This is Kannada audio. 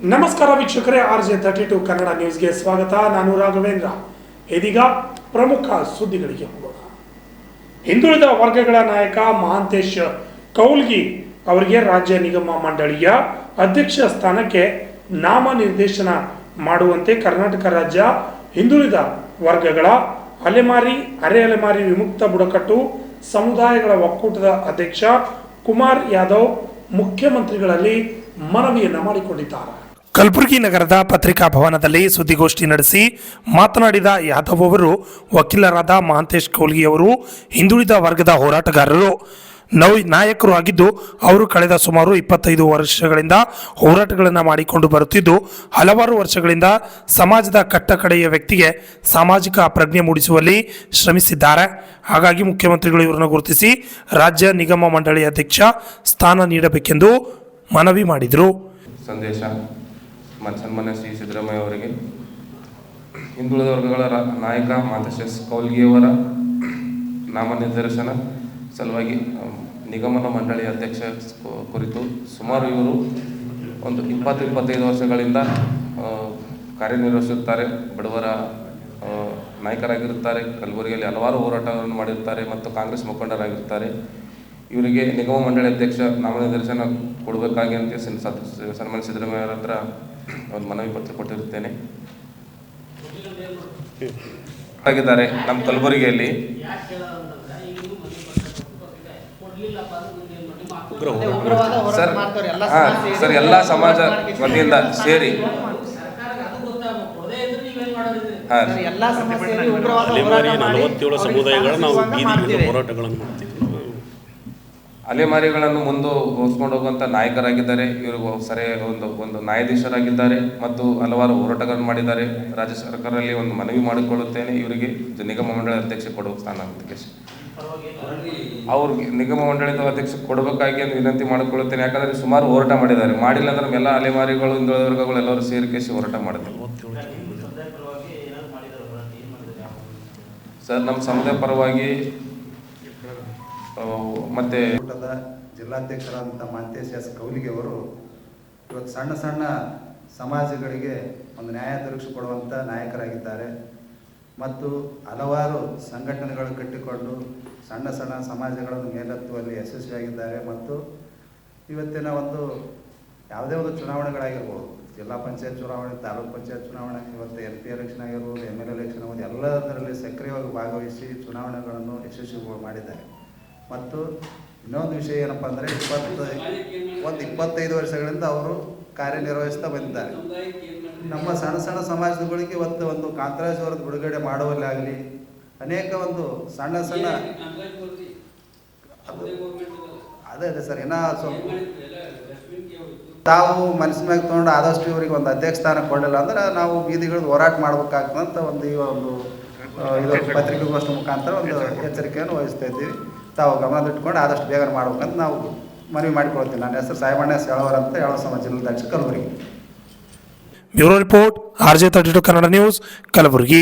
ನಮಸ್ಕಾರ ವೀಕ್ಷಕರೇ, RJ32 ಕನ್ನಡ ನ್ಯೂಸ್ಗೆ ಸ್ವಾಗತ. ನಾನು ರಾಘವೇಂದ್ರ. ಇದೀಗ ಪ್ರಮುಖ ಸುದ್ದಿಗಳಿಗೆ ಹೋಗೋಣ. ಹಿಂದುಳಿದ ವರ್ಗಗಳ ನಾಯಕ ಮಹಾಂತೇಶ್ ಕೌಲ್ಗಿ ಅವರಿಗೆ ರಾಜ್ಯ ನಿಗಮ ಮಂಡಳಿಯ ಅಧ್ಯಕ್ಷ ಸ್ಥಾನಕ್ಕೆ ನಾಮನಿರ್ದೇಶನ ಮಾಡುವಂತೆ ಕರ್ನಾಟಕ ರಾಜ್ಯ ಹಿಂದುಳಿದ ವರ್ಗಗಳ ಅಲೆಮಾರಿ, ಅರೆ ಅಲೆಮಾರಿ, ವಿಮುಕ್ತ ಬುಡಕಟ್ಟು ಸಮುದಾಯಗಳ ಒಕ್ಕೂಟದ ಅಧ್ಯಕ್ಷ ಕುಮಾರ್ ಯಾದವ್ ಮುಖ್ಯಮಂತ್ರಿಗಳಲ್ಲಿ ಮನವಿಯನ್ನು ಮಾಡಿಕೊಂಡಿದ್ದಾರೆ. ಕಲಬುರಗಿ ನಗರದ ಪತ್ರಿಕಾ ಭವನದಲ್ಲಿ ಸುದ್ದಿಗೋಷ್ಠಿ ನಡೆಸಿ ಮಾತನಾಡಿದ ಯಾದವ್ ಅವರು, ವಕೀಲರಾದ ಮಹಾಂತೇಶ್ ಕೌಲ್ಗಿ ಅವರು ಹಿಂದುಳಿದ ವರ್ಗದ ಹೋರಾಟಗಾರರು, ನಾಯಕರು ಆಗಿದ್ದು ಅವರು ಕಳೆದ ಸುಮಾರು 25 ವರ್ಷಗಳಿಂದ ಹೋರಾಟಗಳನ್ನು ಮಾಡಿಕೊಂಡು ಬರುತ್ತಿದ್ದು, ಹಲವಾರು ವರ್ಷಗಳಿಂದ ಸಮಾಜದ ಕಟ್ಟಕಡೆಯ ವ್ಯಕ್ತಿಗೆ ಸಾಮಾಜಿಕ ಪ್ರಜ್ಞೆ ಮೂಡಿಸುವಲ್ಲಿ ಶ್ರಮಿಸಿದ್ದಾರೆ. ಹಾಗಾಗಿ ಮುಖ್ಯಮಂತ್ರಿಗಳು ಇವರನ್ನು ಗುರುತಿಸಿ ರಾಜ್ಯ ನಿಗಮ ಮಂಡಳಿ ಅಧ್ಯಕ್ಷ ಸ್ಥಾನ ನೀಡಬೇಕೆಂದು ಮನವಿ ಮಾಡಿದರು. ಸಂದೇಶ ಸನ್ಮಾನ್ಯ ಶ್ರೀ ಸಿದ್ದರಾಮಯ್ಯ ಅವರಿಗೆ, ಹಿಂದುಳಿದ ವರ್ಗಗಳ ನಾಯಕ ಮಹಾಂತೇಶ್ ಕೌಲ್ಗಿಯವರ ನಾಮನಿರ್ದೇಶನ ಸಲುವಾಗಿ ನಿಗಮನ ಮಂಡಳಿ ಅಧ್ಯಕ್ಷ ಕುರಿತು ಸುಮಾರು ಇವರು ಒಂದು 20-25 ವರ್ಷಗಳಿಂದ ಕಾರ್ಯನಿರ್ವಹಿಸುತ್ತಾರೆ. ಬಡವರ ನಾಯಕರಾಗಿರುತ್ತಾರೆ. ಕಲಬುರಗಿಯಲ್ಲಿ ಹಲವಾರು ಹೋರಾಟಗಳನ್ನು ಮಾಡಿರುತ್ತಾರೆ ಮತ್ತು ಕಾಂಗ್ರೆಸ್ ಮುಖಂಡರಾಗಿರುತ್ತಾರೆ. ಇವರಿಗೆ ನಿಗಮ ಮಂಡಳಿ ಅಧ್ಯಕ್ಷ ನಾಮನಿರ್ದೇಶನ ಕೊಡಬೇಕಾಗಿ ಅಂತ ಸನ್ಮಾನ್ಯ ಸಿದ್ದರಾಮಯ್ಯ ಅವರ ಹತ್ರ ಒಂದು ಮನವಿ ಪತ್ರ ಕೊಟ್ಟಿರುತ್ತೇನೆ. ಆಗಿದ್ದಾರೆ ನಮ್ಮ ಕಲಬುರಗಿಯಲ್ಲಿ. ಸರ್ ಎಲ್ಲ ಸಮಾಜ ವತಿಯಿಂದ ಸೇರಿ ಅಲೆಮಾರಿಗಳನ್ನು ಮುಂದೆ ಹೋಗಿಸ್ಕೊಂಡು ಹೋಗುವಂಥ ನಾಯಕರಾಗಿದ್ದಾರೆ. ಇವರು ಒಂದು ನ್ಯಾಯಾಧೀಶರಾಗಿದ್ದಾರೆ ಮತ್ತು ಹಲವಾರು ಹೋರಾಟಗಳನ್ನು ಮಾಡಿದ್ದಾರೆ. ರಾಜ್ಯ ಸರ್ಕಾರದಲ್ಲಿ ಒಂದು ಮನವಿ ಮಾಡಿಕೊಳ್ಳುತ್ತೇನೆ, ಇವರಿಗೆ ನಿಗಮ ಮಂಡಳಿ ಅಧ್ಯಕ್ಷ ಕೊಡುವ ಸ್ಥಾನ ಅವ್ರಿಗೆ ನಿಗಮ ಮಂಡಳಿದ ಅಧ್ಯಕ್ಷ ಕೊಡಬೇಕಾಗಿ ವಿನಂತಿ ಮಾಡಿಕೊಳ್ಳುತ್ತೇನೆ. ಯಾಕಂದರೆ ಸುಮಾರು ಹೋರಾಟ ಮಾಡಿದ್ದಾರೆ. ಮಾಡಿಲ್ಲ ಅಂದ್ರೆ ನಮ್ಮೆಲ್ಲ ಅಲೆಮಾರಿಗಳು, ಹಿಂದುಳಿದ ವರ್ಗಗಳು ಎಲ್ಲರೂ ಸೇರಿಸಿ ಹೋರಾಟ ಮಾಡಿದ್ದಾರೆ. ಸರ್, ನಮ್ಮ ಸಮುದಾಯ ಪರವಾಗಿ ಮತ್ತೆ ಜಿಲ್ಲಾಧ್ಯಕ್ಷರಾದಂಥ ಮಹಾಂತೇಶ್ ಎಸ್ ಕೌಲ್ಗಿ ಅವರು ಇವತ್ತು ಸಣ್ಣ ಸಣ್ಣ ಸಮಾಜಗಳಿಗೆ ಒಂದು ನ್ಯಾಯ ದೊರಕಿಸಿಕೊಡುವಂಥ ನಾಯಕರಾಗಿದ್ದಾರೆ ಮತ್ತು ಹಲವಾರು ಸಂಘಟನೆಗಳು ಕಟ್ಟಿಕೊಂಡು ಸಣ್ಣ ಸಣ್ಣ ಸಮಾಜಗಳನ್ನು ಮೇಲೆತ್ತುವಲ್ಲಿ ಯಶಸ್ವಿಯಾಗಿದ್ದಾರೆ. ಮತ್ತು ಇವತ್ತಿನ ಒಂದು ಯಾವುದೇ ಒಂದು ಚುನಾವಣೆಗಳಾಗಿರ್ಬೋದು, ಜಿಲ್ಲಾ ಪಂಚಾಯತ್ ಚುನಾವಣೆ, ತಾಲೂಕು ಪಂಚಾಯತ್ ಚುನಾವಣೆ, ಇವತ್ತು MP ಎಲೆಕ್ಷನ್ ಆಗಿರ್ಬೋದು, MLA ಎಲೆಕ್ಷನ್ ಆಗಿರ್ಬೋದು, ಎಲ್ಲದರಲ್ಲಿ ಸಕ್ರಿಯವಾಗಿ ಭಾಗವಹಿಸಿ ಚುನಾವಣೆಗಳನ್ನು ಯಶಸ್ವಿ ಮಾಡಿದ್ದಾರೆ. ಮತ್ತು ಇನ್ನೊಂದು ವಿಷಯ ಏನಪ್ಪ ಅಂದರೆ 25 ವರ್ಷಗಳಿಂದ ಅವರು ಕಾರ್ಯನಿರ್ವಹಿಸ್ತಾ ಬಂದಿದ್ದಾರೆ. ನಮ್ಮ ಸಣ್ಣ ಸಣ್ಣ ಸಮಾಜಗಳಿಗೆ ಇವತ್ತು ಒಂದು ಕಾಂತರಾಜ್ ಅವರದ್ದು ಬಿಡುಗಡೆ ಮಾಡುವಲ್ಲಿ ಆಗಲಿ, ಅನೇಕ ಒಂದು ಸಣ್ಣ ಸಣ್ಣ ಅದೇ ಸರ್, ಇನ್ನೂ ಸ್ವಲ್ಪ ತಾವು ಮನಸ್ಸಿನಾಗ ತೊಗೊಂಡು ಆದಷ್ಟು ಇವರಿಗೆ ಒಂದು ಅಧ್ಯಕ್ಷ ಸ್ಥಾನ ಕೊಡಲಿಲ್ಲ ಅಂದ್ರೆ ನಾವು ಬೀದಿಗಳದ್ದು ಹೋರಾಟ ಮಾಡ್ಬೇಕಾಗ್ತದಂತ ಇದು ಪತ್ರಿಕೆಗೋಷ್ಠಿ ಮುಖಾಂತರ ಒಂದು ಎಚ್ಚರಿಕೆಯನ್ನು ವಹಿಸ್ತಾ ಇದ್ದೀವಿ. ತಾವು ಗಮನದಲ್ಲಿಟ್ಕೊಂಡು ಆದಷ್ಟು ಬೇಗ ಮಾಡ್ಬೇಕಂತ ನಾವು ಮನವಿ ಮಾಡಿಕೊಳ್ತೀವಿ. ನನ್ನ ಹೆಸರು ಸಾಯಮಣ್ಣ ಸೇಳವರ್ ಅಂತ, ಯಳವ ಸಮಾಜ ಜಿಲ್ಲಾಧ್ಯಕ್ಷ, Kalaburagi. Bureau report, RJ32 Kannada news, Kalaburagi.